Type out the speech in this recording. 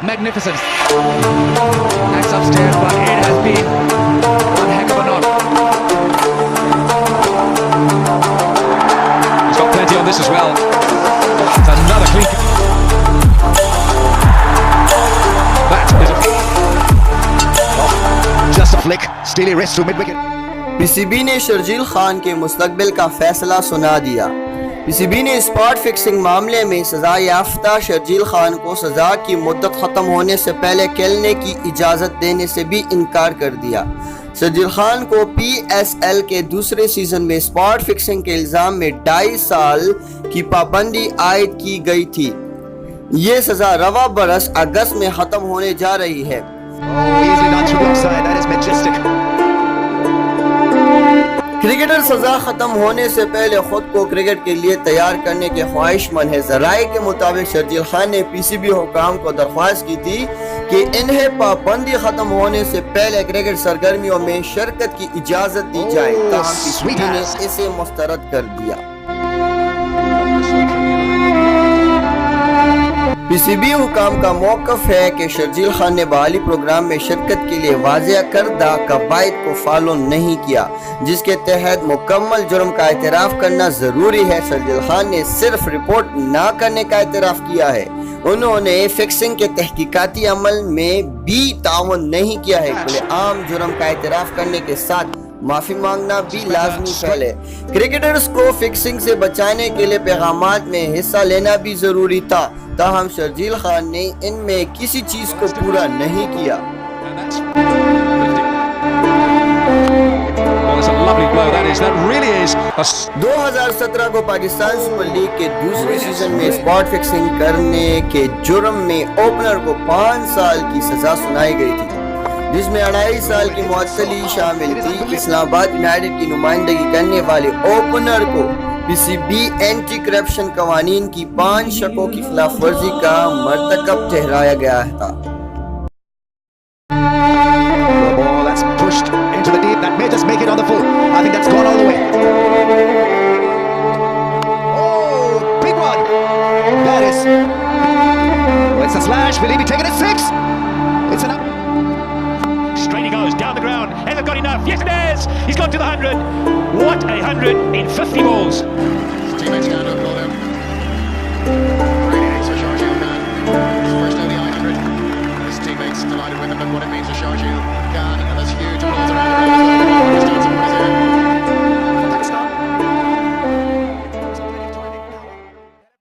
magnificent. That's upstairs, but it has been one heck of a knock. He's got plenty on this as well. It's another clean. That is just a flick. Steely wrist to mid-wicket. PCB ने शर्जील खान के मुस्तकबिल का फैसला सुना दिया। PCB ने spot fixing मामले में सजा याफ्ता शर्जील खान को सजा की मुद्दत खत्म होने से पहले खेलने की इजाजत देने से भी इनकार कर दिया। शर्जील खान को पीएसएल के दूसरे सीजन में स्पॉट फिक्सिंग के इल्जाम में 2.5 साल की पाबंदी आयद की गई थी। ये सजा रवा बरस अगस्त में खत्म होने जा रही है। क्रिकेटर सजा खत्म होने से पहले खुद को क्रिकेट के लिए तैयार करने के ख्वाहिशमंद है। ज़राए के मुताबिक शर्जील खान ने पीसीबी हुकाम को दरख्वास्त की थी कि इन्हें पाबंदी खत्म होने से पहले क्रिकेट सरगर्मियों में शिरकत की इजाजत दी जाए, ताहम पीसीबी ने इसे मुस्तरद कर दिया। पीसीबी हुकाम का मौक़िफ़ है कि शर्जील खान ने बहाली प्रोग्राम में शिरकत के लिए वाज़ेह करदा कवायद को फॉलो नहीं किया, जिसके तहत मुकम्मल जुर्म का एतराफ़ करना ज़रूरी है। शर्जील खान ने सिर्फ रिपोर्ट ना करने का एतराफ़ किया है, उन्होंने फिक्सिंग के तहकीकाती अमल में भी ताउन नहीं किया है। खुलेआम जुर्म का एतराफ़ करने के साथ माफी मांगना भी लाजमी फैल है। क्रिकेटर्स को फिक्सिंग से बचाने के लिए पैगामात में हिस्सा लेना भी जरूरी था, ताहम शर्जील खान ने इनमें किसी चीज को पूरा नहीं किया। 2017 को पाकिस्तान सुपर लीग के दूसरे सीजन में स्पॉट फिक्सिंग करने के जुर्म में ओपनर को 5 साल की सजा सुनाई गई थी, जिसमें 2.5 साल की मुअत्तली शामिल थी। इस्लामाबाद यूनाइटेड की नुमाइंदगी करने वाले ओपनर को पीसीबी एंटी करप्शन कवानीन की 5 शकों की खिलाफ वर्जी का मर्तकब ठहराया गया था। Straight he goes, down the ground, hasn't got enough, yes it has, he's gone to the 100, what a 100 in 50 balls. Teammates going to applaud.